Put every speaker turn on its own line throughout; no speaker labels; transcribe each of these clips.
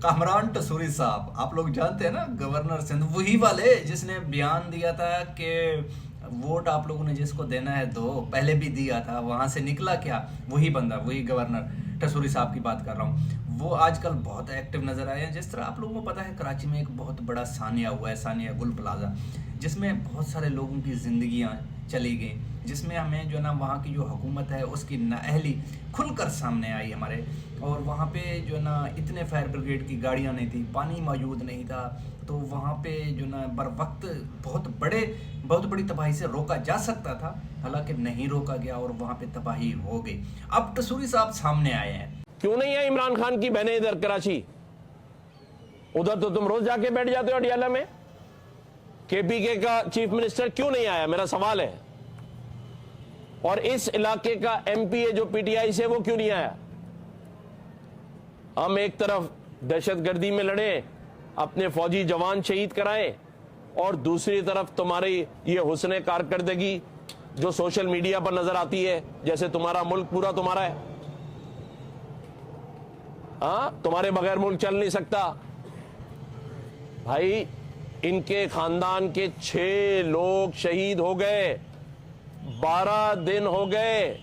کامران ٹسوری صاحب آپ لوگ جانتے ہیں نا، گورنر سندھ، وہی والے جس نے بیان دیا تھا کہ ووٹ آپ لوگوں نے جس کو دینا ہے دو، پہلے بھی دیا تھا، وہاں سے نکلا کیا؟ وہی بندہ، وہی گورنر ٹسوری صاحب کی بات کر رہا ہوں۔ وہ آج کل بہت ایکٹیو نظر آئے ہیں۔ جس طرح آپ لوگوں کو پتہ ہے کراچی میں ایک بہت بڑا ثانیہ ہوا ہے، ثانیہ گل پلازا، جس میں بہت سارے لوگوں کی زندگیاں چلی گئیں، جس میں ہمیں جو ہے نا وہاں کی جو حکومت ہے اس کی نااہلی کھل کر سامنے آئی ہمارے۔ اور وہاں پہ جو ہے نا اتنے فائر بریگیڈ کی گاڑیاں نہیں تھی، پانی موجود نہیں تھا، تو وہاں پہ جو نا بر وقت بہت بڑی تباہی سے روکا جا سکتا تھا، حالانکہ نہیں روکا گیا اور وہاں پہ تباہی ہو گئی۔ اب ٹسوری صاحب سامنے آئے ہیں۔
کیوں نہیں ہے عمران خان کی بہنیں ادھر کراچی؟ ادھر تو تم روز جا کے بیٹھ جاتے ہو اڈیالہ میں۔ کے پی کے کا چیف منسٹر کیوں نہیں آیا؟ میرا سوال ہے۔ اور اس علاقے کا ایم پی اے جو پی ٹی آئی سے، وہ کیوں نہیں آیا؟ ہم ایک طرف دہشت گردی میں لڑیں، اپنے فوجی جوان شہید کرائیں، اور دوسری طرف تمہاری یہ حسن کارکردگی جو سوشل میڈیا پر نظر آتی ہے، جیسے تمہارا ملک پورا تمہارا ہے۔ ہاں، تمہارے بغیر ملک چل نہیں سکتا۔ بھائی، ان کے خاندان کے 6 لوگ شہید ہو گئے، 12 دن ہو گئے۔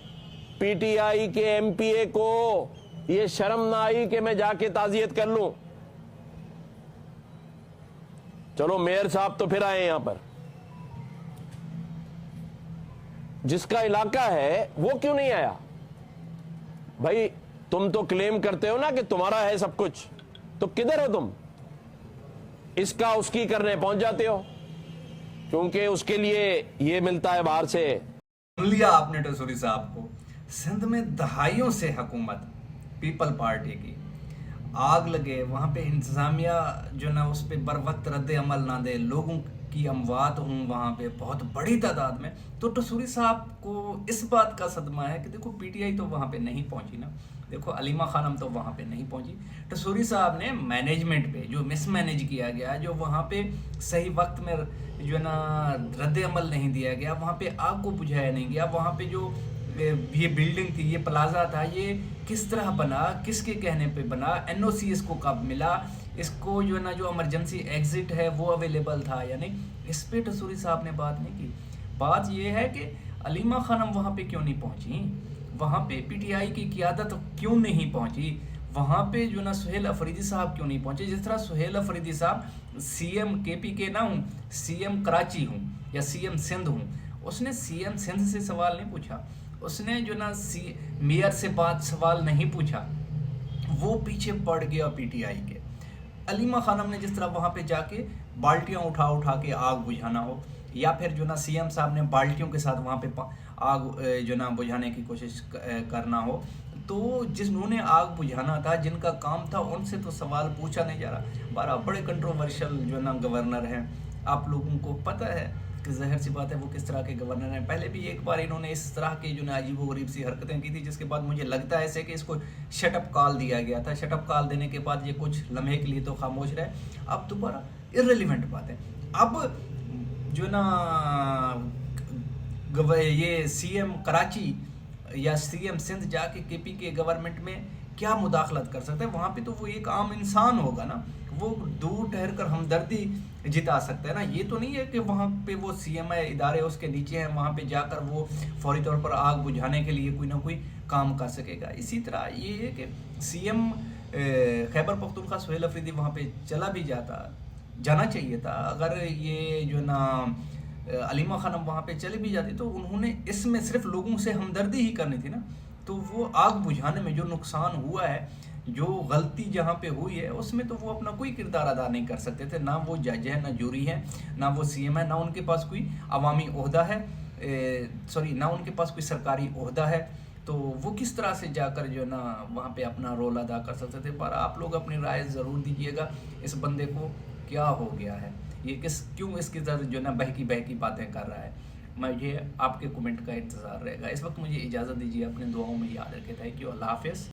پی ٹی آئی کے ایم پی اے کو یہ شرم نہ آئی کہ میں جا کے تعزیت کر لوں؟ چلو میئر صاحب تو پھر آئے یہاں پر، جس کا علاقہ ہے وہ کیوں نہیں آیا؟ بھائی تم تو کلیم کرتے ہو نا کہ تمہارا ہے سب کچھ، تو کدھر ہو تم؟ اس کا اس کی کرنے پہنچ جاتے ہو، کیونکہ اس کے لیے یہ ملتا ہے باہر سے۔
سن لیا آپ نے ٹسوری صاحب کو۔ سندھ میں دہائیوں سے حکومت پیپل پارٹی کی، آگ لگے وہاں پہ انتظامیہ جو نا اس پہ بر وقت رد عمل نہ دے، لوگوں کی اموات ہوں وہاں پہ بہت بڑی تعداد میں، تو ٹسوری صاحب کو اس بات کا صدمہ ہے کہ دیکھو پی ٹی آئی تو وہاں پہ نہیں پہنچی نا، دیکھو علیمہ خانم تو وہاں پہ نہیں پہنچی۔ ٹسوری صاحب نے مینجمنٹ پہ جو مس مینج کیا گیا، جو وہاں پہ صحیح وقت میں جو ہے نا رد عمل نہیں دیا گیا، وہاں پہ آگ کو بجھایا نہیں گیا، وہاں پہ جو یہ بلڈنگ تھی، یہ پلازا تھا، یہ کس طرح بنا، کس کے کہنے پہ بنا، این او سی اس کو کب ملا، اس کو جو ہے نا جو ایمرجنسی ایگزٹ ہے وہ اویلیبل تھا یا نہیں، اس پہ ٹسوری صاحب نے بات نہیں کی۔ بات یہ ہے کہ علیمہ خانم وہاں پہ کیوں نہیں پہنچی، وہاں پہ پی ٹی آئی کی قیادت کیوں نہیں پہنچی، وہاں پہ جو نا سہیل افریدی صاحب کیوں نہیں پہنچے؟ جس طرح سہیل افریدی صاحب سی ایم کے پی کے نہ ہوں، سی ایم کراچی ہوں یا سی ایم سندھ ہوں، اس نے سی ایم سندھ سے سوال نہیں پوچھا، اس نے جو نا میئر سے بات سوال نہیں پوچھا، وہ پیچھے پڑ گیا پی ٹی آئی کے۔ علیمہ خانم نے جس طرح وہاں پہ جا کے بالٹیاں اٹھا کے آگ بجھانا ہو، یا پھر جو نا سی ایم صاحب نے بالٹیوں کے ساتھ وہاں پہ آگ جو نا بجھانے کی کوشش کرنا ہو، تو جنہوں نے آگ بجھانا تھا، جن کا کام تھا، ان سے تو سوال پوچھا نہیں جا رہا۔ بارہ بڑے کنٹروورشل جو نا گورنر ہیں، آپ لوگوں کو پتہ ہے کہ ظاہر سی بات ہے وہ کس طرح کے گورنر ہیں۔ پہلے بھی ایک بار انہوں نے اس طرح کی جو نا عجیب و غریب سی حرکتیں کی تھی، جس کے بعد مجھے لگتا ہے ایسے کہ اس کو شٹ اپ کال دیا گیا تھا۔ شٹ اپ کال دینے کے بعد یہ کچھ لمحے کے لیے تو خاموش رہے، اب دوبارہ ارریلیونٹ بات ہے۔ اب جو نا یہ سی ایم کراچی یا سی ایم سندھ جا کے کے پی کے گورنمنٹ میں کیا مداخلت کر سکتے ہیں؟ وہاں پہ تو وہ ایک عام انسان ہوگا نا، وہ دور ٹھہر کر ہمدردی جتا سکتا ہے نا۔ یہ تو نہیں ہے کہ وہاں پہ وہ سی ایم ادارے اس کے نیچے ہیں، وہاں پہ جا کر وہ فوری طور پر آگ بجھانے کے لیے کوئی نہ کوئی کام کر سکے گا۔ اسی طرح یہ ہے کہ سی ایم خیبر پختونخوا سہیل افریدی وہاں پہ چلا بھی جانا چاہیے تھا۔ اگر یہ جو نا علیمہ خانم وہاں پہ چلی بھی جاتی تو انہوں نے اس میں صرف لوگوں سے ہمدردی ہی کرنی تھی نا، تو وہ آگ بجھانے میں جو نقصان ہوا ہے، جو غلطی جہاں پہ ہوئی ہے، اس میں تو وہ اپنا کوئی کردار ادا نہیں کر سکتے تھے۔ نہ وہ جج ہے، نہ جوری ہے، نہ وہ سی ایم ہے، نہ ان کے پاس کوئی عوامی عہدہ ہے، نہ ان کے پاس کوئی سرکاری عہدہ ہے، تو وہ کس طرح سے جا کر جو ہے نا وہاں پہ اپنا رول ادا کر سکتے تھے۔ پر آپ لوگ اپنی رائے ضرور دیجیے گا، اس بندے کو کیا ہو گیا ہے، یہ کیوں اس کی طرح جو ہے نا بہکی باتیں کر رہا ہے۔ مجھے آپ کے کمنٹ کا انتظار رہے گا۔ اس وقت مجھے اجازت دیجیے، اپنے دعاؤں میں یاد رکھے۔ تھینک یو، اللہ حافظ۔